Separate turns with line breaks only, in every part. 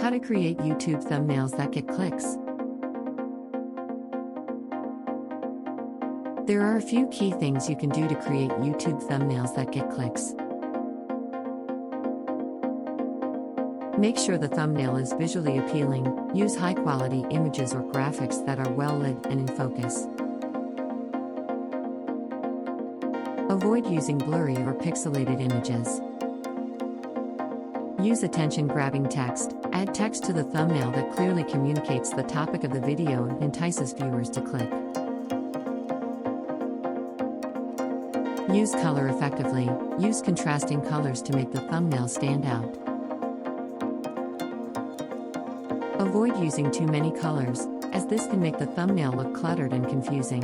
How to create YouTube thumbnails that get clicks. There are a few key things you can do to create YouTube thumbnails that get clicks. Make sure the thumbnail is visually appealing. Use high-quality images or graphics that are well lit and in focus. Avoid using blurry or pixelated images. Use attention-grabbing text. Add text to the thumbnail that clearly communicates the topic of the video and entices viewers to click. Use color effectively. Use contrasting colors to make the thumbnail stand out. Avoid using too many colors, as this can make the thumbnail look cluttered and confusing.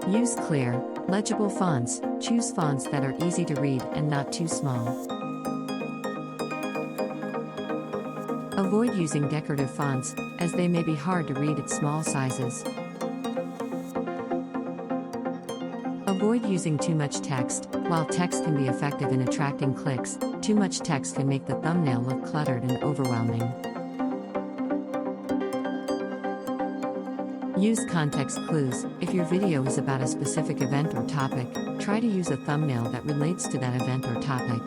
Use clear, legible fonts. Choose fonts that are easy to read and not too small. Avoid using decorative fonts, as they may be hard to read at small sizes. Avoid using too much text. While text can be effective in attracting clicks, too much text can make the thumbnail look cluttered and overwhelming. Use context clues. If your video is about a specific event or topic, try to use a thumbnail that relates to that event or topic.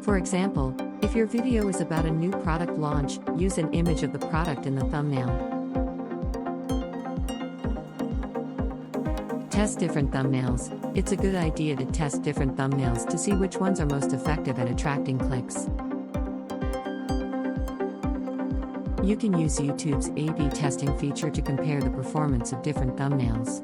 For example, if your video is about a new product launch, use an image of the product in the thumbnail. Test different thumbnails. It's a good idea to test different thumbnails to see which ones are most effective at attracting clicks. You can use YouTube's A/B testing feature to compare the performance of different thumbnails.